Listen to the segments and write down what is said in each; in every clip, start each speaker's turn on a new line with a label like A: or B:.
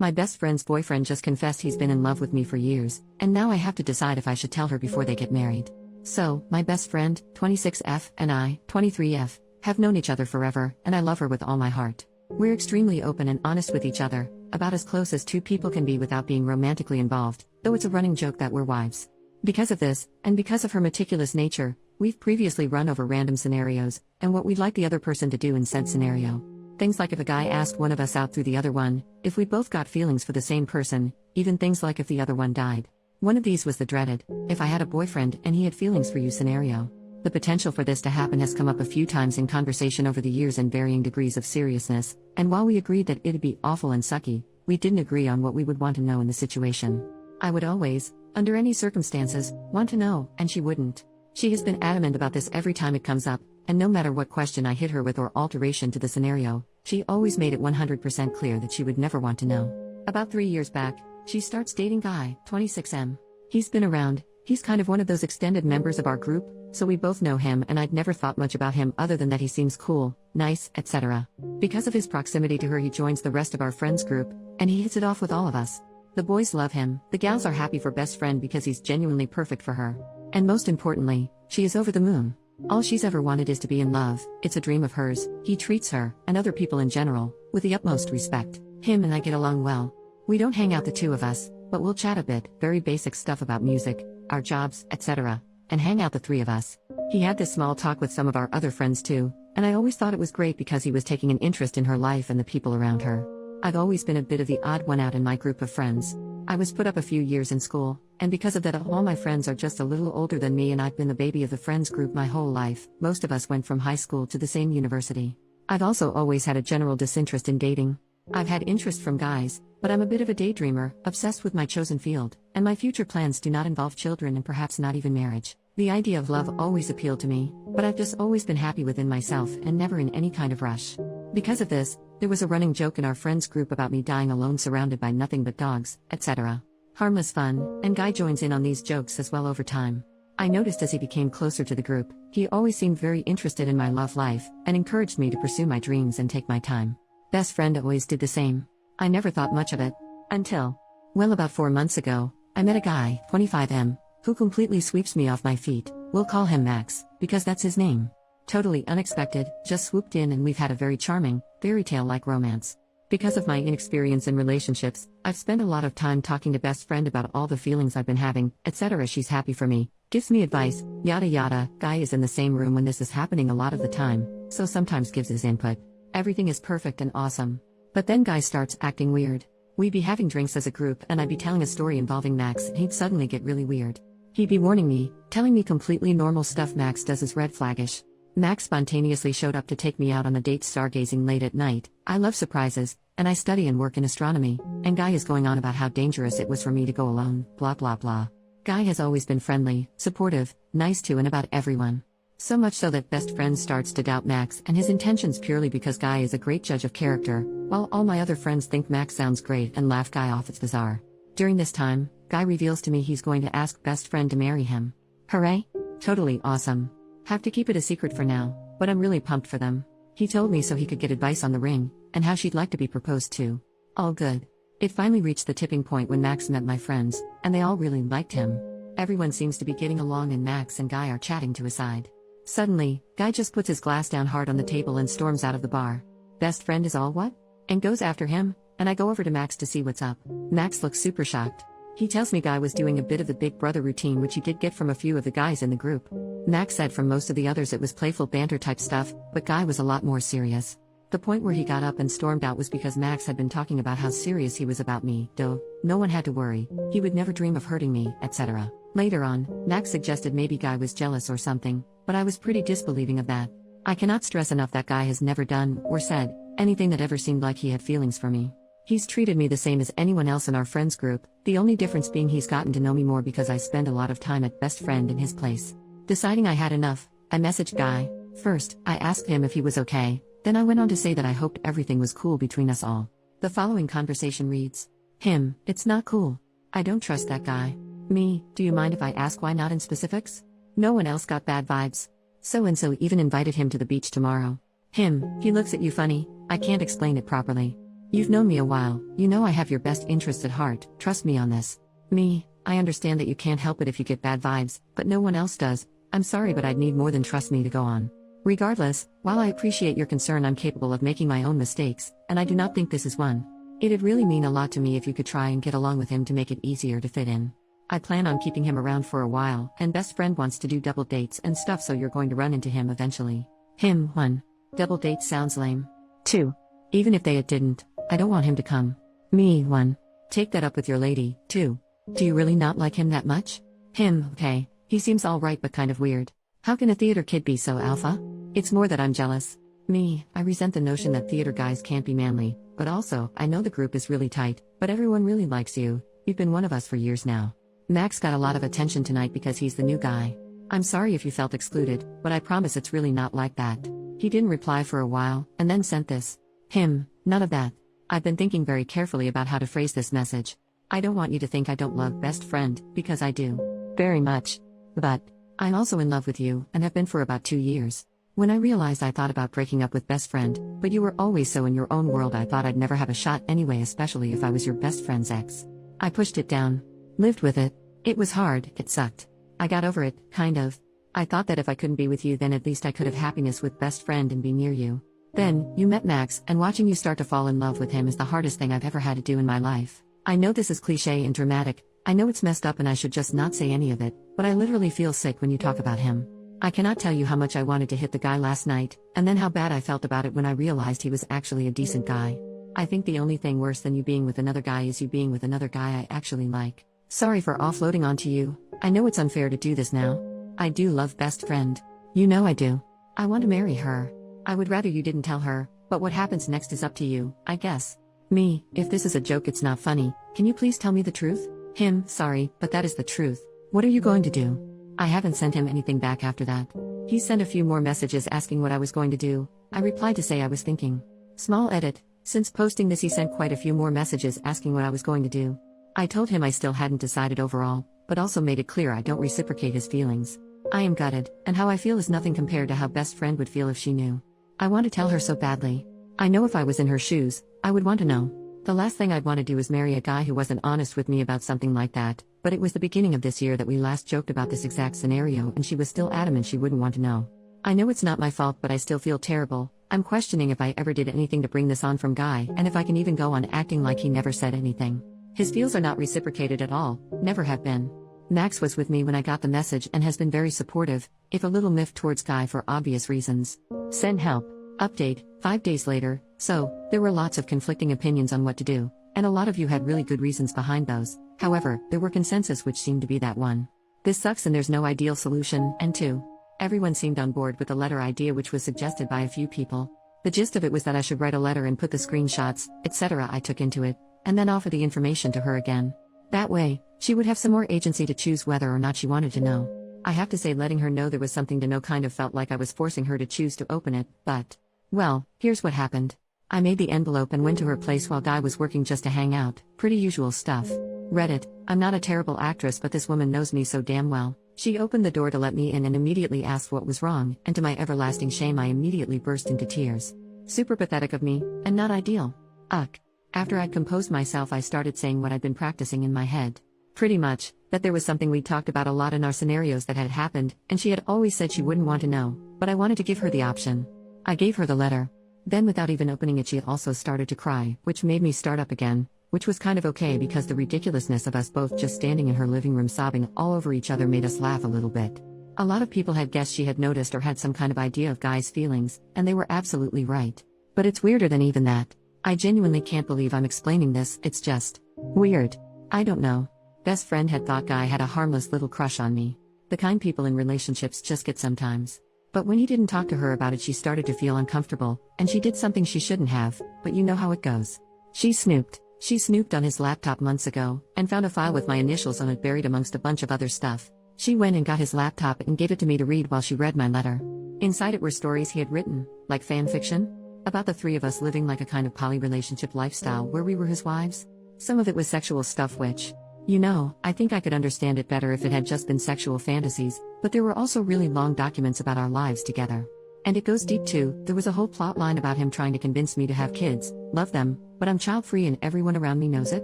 A: My best friend's boyfriend just confessed he's been in love with me for years, and now I have to decide if I should tell her before they get married. So, my best friend, 26F, and I, 23F, have known each other forever, and I love her with all my heart. We're extremely open and honest with each other, about as close as two people can be without being romantically involved, though it's a running joke that we're wives. Because of this, and because of her meticulous nature, we've previously run over random scenarios, and what we'd like the other person to do in said scenario. Things like if a guy asked one of us out through the other one, if we both got feelings for the same person, even things like if the other one died. One of these was the dreaded, if I had a boyfriend and he had feelings for you scenario. The potential for this to happen has come up a few times in conversation over the years in varying degrees of seriousness, and while we agreed that it'd be awful and sucky, we didn't agree on what we would want to know in the situation. I would always, under any circumstances, want to know, and she wouldn't. She has been adamant about this every time it comes up, and no matter what question I hit her with or alteration to the scenario, she always made it 100% clear that she would never want to know. About 3 years back, she starts dating Guy, 26M. He's been around, he's kind of one of those extended members of our group, so we both know him and I'd never thought much about him other than that he seems cool, nice, etc. Because of his proximity to her he joins the rest of our friends group, and he hits it off with all of us. The boys love him, the gals are happy for best friend because he's genuinely perfect for her. And most importantly, she is over the moon. All she's ever wanted is to be in love, it's a dream of hers. He treats her, and other people in general, with the utmost respect. Him and I get along well. We don't hang out the two of us, but we'll chat a bit, very basic stuff about music, our jobs, etc. And hang out the three of us. He had this small talk with some of our other friends too, and I always thought it was great because he was taking an interest in her life and the people around her. I've always been a bit of the odd one out in my group of friends. I was put up a few years in school, and because of that all my friends are just a little older than me and I've been the baby of the friends group my whole life. Most of us went from high school to the same university. I've also always had a general disinterest in dating. I've had interest from guys, but I'm a bit of a daydreamer, obsessed with my chosen field, and my future plans do not involve children and perhaps not even marriage. The idea of love always appealed to me, but I've just always been happy within myself and never in any kind of rush. Because of this, there was a running joke in our friends group about me dying alone surrounded by nothing but dogs, etc. Harmless fun, and Guy joins in on these jokes as well over time. I noticed as he became closer to the group, he always seemed very interested in my love life, and encouraged me to pursue my dreams and take my time. Best friend always did the same. I never thought much of it. Until, well, about 4 months ago, I met a guy, 25M, who completely sweeps me off my feet. We'll call him Max, because that's his name. Totally unexpected, just swooped in and we've had a very charming, fairy tale-like romance. Because of my inexperience in relationships, I've spent a lot of time talking to best friend about all the feelings I've been having, etc. She's happy for me, gives me advice, yada yada. Guy is in the same room when this is happening a lot of the time, so sometimes gives his input. Everything is perfect and awesome. But then Guy starts acting weird. We'd be having drinks as a group and I'd be telling a story involving Max and he'd suddenly get really weird. He'd be warning me, telling me completely normal stuff Max does is red flaggish. Max spontaneously showed up to take me out on a date stargazing late at night. I love surprises, and I study and work in astronomy, and Guy is going on about how dangerous it was for me to go alone, blah blah blah. Guy has always been friendly, supportive, nice to and about everyone. So much so that best friend starts to doubt Max and his intentions purely because Guy is a great judge of character, while all my other friends think Max sounds great and laugh Guy off. It's bizarre. During this time, Guy reveals to me he's going to ask best friend to marry him. Hooray! Totally awesome. Have to keep it a secret for now, but I'm really pumped for them. He told me so he could get advice on the ring, and how she'd like to be proposed to. All good. It finally reached the tipping point when Max met my friends, and they all really liked him. Everyone seems to be getting along and Max and Guy are chatting to his side. Suddenly, Guy just puts his glass down hard on the table and storms out of the bar. Best friend is all what? And goes after him, and I go over to Max to see what's up. Max looks super shocked. He tells me Guy was doing a bit of the big brother routine which he did get from a few of the guys in the group. Max said from most of the others it was playful banter type stuff, but Guy was a lot more serious. The point where he got up and stormed out was because Max had been talking about how serious he was about me, though, no one had to worry, he would never dream of hurting me, etc. Later on, Max suggested maybe Guy was jealous or something, but I was pretty disbelieving of that. I cannot stress enough that Guy has never done, or said, anything that ever seemed like he had feelings for me. He's treated me the same as anyone else in our friends group, the only difference being he's gotten to know me more because I spend a lot of time at best friend in his place. Deciding I had enough, I messaged Guy. First, I asked him if he was okay, then I went on to say that I hoped everything was cool between us all. The following conversation reads: him, it's not cool. I don't trust that guy. Me, do you mind if I ask why not in specifics? No one else got bad vibes. So-and-so even invited him to the beach tomorrow. Him, he looks at you funny, I can't explain it properly. You've known me a while, you know I have your best interests at heart, trust me on this. Me, I understand that you can't help it if you get bad vibes, but no one else does. I'm sorry, but I'd need more than trust me to go on. Regardless, while I appreciate your concern, I'm capable of making my own mistakes, and I do not think this is one. It'd really mean a lot to me if you could try and get along with him to make it easier to fit in. I plan on keeping him around for a while, and best friend wants to do double dates and stuff, so you're going to run into him eventually. Him, 1. Double dates sounds lame. 2. Even if they didn't, I don't want him to come. Me, 1. Take that up with your lady. 2. Do you really not like him that much? Him, okay, he seems alright but kind of weird. How can a theater kid be so alpha? It's more that I'm jealous. Me, I resent the notion that theater guys can't be manly, but also, I know the group is really tight, but everyone really likes you. You've been one of us for years now. Max got a lot of attention tonight because he's the new guy. I'm sorry if you felt excluded, but I promise it's really not like that. He didn't reply for a while, and then sent this. Him, none of that. I've been thinking very carefully about how to phrase this message. I don't want you to think I don't love best friend, because I do. Very much. But, I'm also in love with you, and have been for about 2 years. When I realized, I thought about breaking up with best friend, but you were always so in your own world, I thought I'd never have a shot anyway, especially if I was your best friend's ex. I pushed it down. Lived with it. It was hard, it sucked. I got over it, kind of. I thought that if I couldn't be with you, then at least I could have happiness with best friend and be near you. Then, you met Max, and watching you start to fall in love with him is the hardest thing I've ever had to do in my life. I know this is cliche and dramatic, I know it's messed up and I should just not say any of it, but I literally feel sick when you talk about him. I cannot tell you how much I wanted to hit the guy last night, and then how bad I felt about it when I realized he was actually a decent guy. I think the only thing worse than you being with another guy is you being with another guy I actually like. Sorry for offloading onto you. I know it's unfair to do this now. I do love best friend. You know I do. I want to marry her. I would rather you didn't tell her, but what happens next is up to you, I guess. Me, if this is a joke, it's not funny. Can you please tell me the truth? Him, sorry, but that is the truth. What are you going to do? I haven't sent him anything back after that. He sent a few more messages asking what I was going to do. I replied to say I was thinking. Small edit. Since posting this, he sent quite a few more messages asking what I was going to do. I told him I still hadn't decided overall, but also made it clear I don't reciprocate his feelings. I am gutted, and how I feel is nothing compared to how best friend would feel if she knew. I want to tell her so badly. I know if I was in her shoes, I would want to know. The last thing I'd want to do is marry a guy who wasn't honest with me about something like that, but it was the beginning of this year that we last joked about this exact scenario, and she was still adamant she wouldn't want to know. I know it's not my fault, but I still feel terrible. I'm questioning if I ever did anything to bring this on from Guy, and if I can even go on acting like he never said anything. His feels are not reciprocated at all, never have been. Max was with me when I got the message and has been very supportive, if a little miffed towards Guy for obvious reasons. Send help. Update, 5 days later. So, there were lots of conflicting opinions on what to do, and a lot of you had really good reasons behind those. However, there were consensus which seemed to be that 1. This sucks and there's no ideal solution, and 2. Everyone seemed on board with the letter idea which was suggested by a few people. The gist of it was that I should write a letter and put the screenshots, etc. I took into it, and then offer the information to her again. That way, she would have some more agency to choose whether or not she wanted to know. I have to say, letting her know there was something to know kind of felt like I was forcing her to choose to open it, but... well, here's what happened. I made the envelope and went to her place while Guy was working just to hang out, pretty usual stuff. Read it. I'm not a terrible actress, but this woman knows me so damn well. She opened the door to let me in and immediately asked what was wrong, and to my everlasting shame I immediately burst into tears. Super pathetic of me, and not ideal. Ugh. After I'd composed myself, I started saying what I'd been practicing in my head. Pretty much, that there was something we'd talked about a lot in our scenarios that had happened, and she had always said she wouldn't want to know, but I wanted to give her the option. I gave her the letter. Then without even opening it, she also started to cry, which made me start up again, which was kind of okay because the ridiculousness of us both just standing in her living room sobbing all over each other made us laugh a little bit. A lot of people had guessed she had noticed or had some kind of idea of Guy's feelings, and they were absolutely right. But it's weirder than even that. I genuinely can't believe I'm explaining this, it's just weird. I don't know. Best friend had thought Guy had a harmless little crush on me. The kind people in relationships just get sometimes. But when he didn't talk to her about it, she started to feel uncomfortable, and she did something she shouldn't have, but you know how it goes. She snooped. She snooped on his laptop months ago, and found a file with my initials on it buried amongst a bunch of other stuff. She went and got his laptop and gave it to me to read while she read my letter. Inside it were stories he had written, like fan fiction, about the 3 of us living like a kind of poly relationship lifestyle where we were his wives. Some of it was sexual stuff which, you know, I think I could understand it better if it had just been sexual fantasies, but there were also really long documents about our lives together. And it goes deep too. There was a whole plot line about him trying to convince me to have kids, love them, but I'm child free and everyone around me knows it.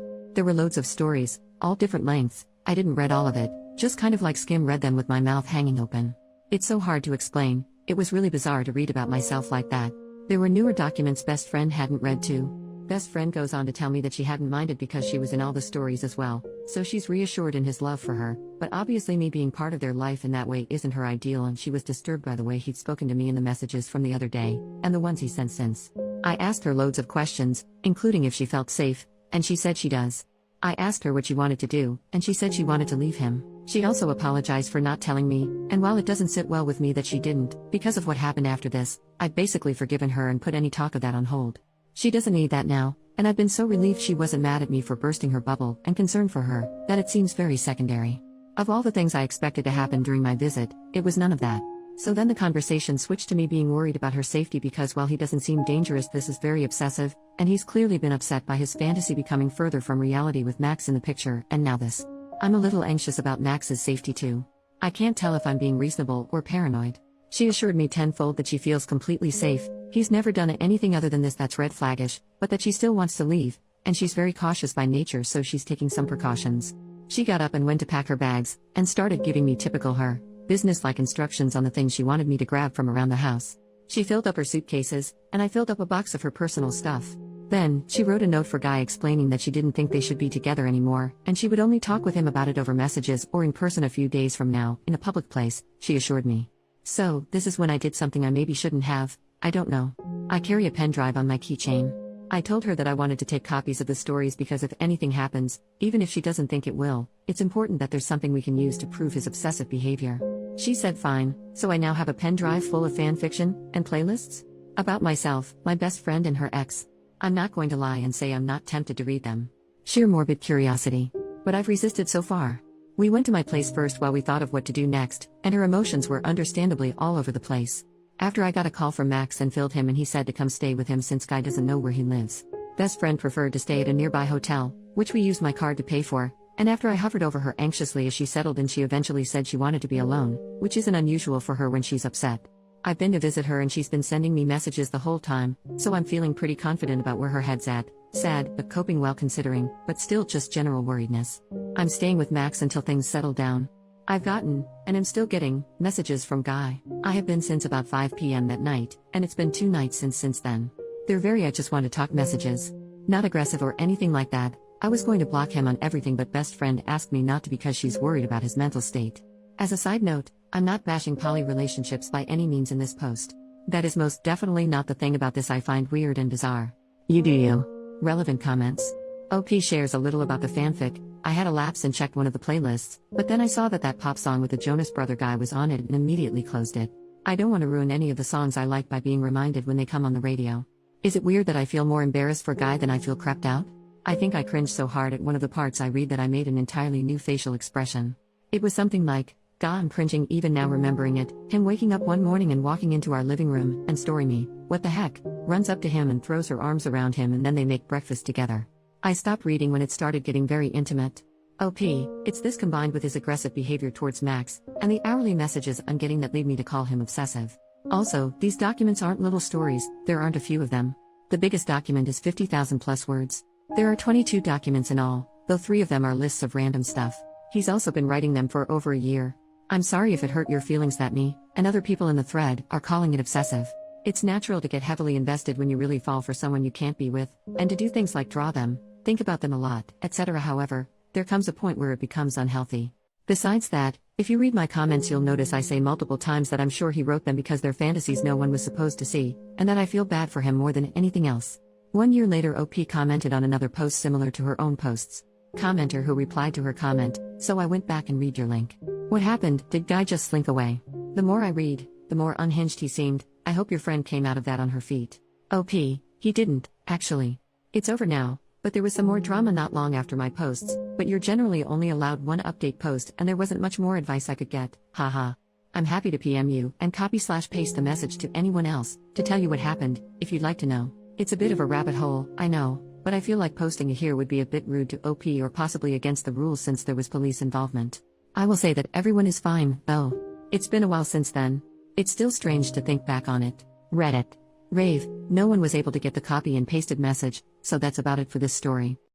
A: There were loads of stories, all different lengths. I didn't read all of it, just kind of like skim read them with my mouth hanging open. It's so hard to explain. It was really bizarre to read about myself like that. There were newer documents best friend hadn't read too. Best friend goes on to tell me that she hadn't minded because she was in all the stories as well, so she's reassured in his love for her, but obviously me being part of their life in that way isn't her ideal, and she was disturbed by the way he'd spoken to me in the messages from the other day, and the ones he sent since. I asked her loads of questions, including if she felt safe, and she said she does. I asked her what she wanted to do, and she said she wanted to leave him. She also apologized for not telling me, and while it doesn't sit well with me that she didn't, because of what happened after this, I've basically forgiven her and put any talk of that on hold. She doesn't need that now, and I've been so relieved she wasn't mad at me for bursting her bubble and concerned for her, that it seems very secondary. Of all the things I expected to happen during my visit, it was none of that. So then the conversation switched to me being worried about her safety because while he doesn't seem dangerous, this is very obsessive, and he's clearly been upset by his fantasy becoming further from reality with Max in the picture, and now this. I'm a little anxious about Max's safety too. I can't tell if I'm being reasonable or paranoid. She assured me tenfold that she feels completely safe. He's never done anything other than this that's red flaggish, but that she still wants to leave, and she's very cautious by nature, so she's taking some precautions. She got up and went to pack her bags, and started giving me typical her, business-like instructions on the things she wanted me to grab from around the house. She filled up her suitcases, and I filled up a box of her personal stuff. Then, she wrote a note for Guy explaining that she didn't think they should be together anymore, and she would only talk with him about it over messages or in person a few days from now, in a public place, she assured me. So, this is when I did something I maybe shouldn't have. I don't know. I carry a pen drive on my keychain. I told her that I wanted to take copies of the stories because if anything happens, even if she doesn't think it will, it's important that there's something we can use to prove his obsessive behavior. She said fine, so I now have a pen drive full of fan fiction and playlists? About myself, my best friend and her ex. I'm not going to lie and say I'm not tempted to read them. Sheer morbid curiosity. But I've resisted so far. We went to my place first while we thought of what to do next, and her emotions were understandably all over the place. After I got a call from Max and filled him and he said to come stay with him since Guy doesn't know where he lives. Best friend preferred to stay at a nearby hotel, which we used my card to pay for, and after I hovered over her anxiously as she settled in, she eventually said she wanted to be alone, which isn't unusual for her when she's upset. I've been to visit her and she's been sending me messages the whole time, so I'm feeling pretty confident about where her head's at. Sad, but coping well considering, but still just general worriedness. I'm staying with Max until things settle down. I've gotten, and am still getting, messages from Guy. I have been since about 5 p.m. that night, and it's been 2 nights since then. They're very I just want to talk messages. Not aggressive or anything like that. I was going to block him on everything, but best friend asked me not to because she's worried about his mental state. As a side note, I'm not bashing poly relationships by any means in this post. That is most definitely not the thing about this I find weird and bizarre. You do you. Relevant comments. OP shares a little about the fanfic. I had a lapse and checked one of the playlists, but then I saw that pop song with the Jonas Brother guy was on it and immediately closed it. I don't want to ruin any of the songs I like by being reminded when they come on the radio. Is it weird that I feel more embarrassed for Guy than I feel creeped out? I think I cringed so hard at one of the parts I read that I made an entirely new facial expression. It was something like, "God, I'm cringing even now remembering it." Him waking up one morning and walking into our living room, and Story me, what the heck, runs up to him and throws her arms around him and then they make breakfast together. I stopped reading when it started getting very intimate. OP, it's this combined with his aggressive behavior towards Max, and the hourly messages I'm getting that lead me to call him obsessive. Also, these documents aren't little stories, there aren't a few of them. The biggest document is 50,000 plus words. There are 22 documents in all, though 3 of them are lists of random stuff. He's also been writing them for over a year. I'm sorry if it hurt your feelings that me, and other people in the thread, are calling it obsessive. It's natural to get heavily invested when you really fall for someone you can't be with, and to do things like draw them, think about them a lot, etc. However, there comes a point where it becomes unhealthy. Besides that, if you read my comments you'll notice I say multiple times that I'm sure he wrote them because they're fantasies no one was supposed to see, and that I feel bad for him more than anything else. 1 year later OP commented on another post similar to her own posts. Commenter who replied to her comment, "So I went back and read your link. What happened? Did Guy just slink away?" The more I read, the more unhinged he seemed. I hope your friend came out of that on her feet. OP, he didn't, actually. It's over now, but there was some more drama not long after my posts, but you're generally only allowed 1 update post and there wasn't much more advice I could get, haha. I'm happy to PM you and copy/paste the message to anyone else, to tell you what happened, if you'd like to know. It's a bit of a rabbit hole, I know, but I feel like posting it here would be a bit rude to OP or possibly against the rules since there was police involvement. I will say that everyone is fine, though. It's been a while since then. It's still strange to think back on it. Reddit. Rave, no one was able to get the copy and pasted message, so that's about it for this story.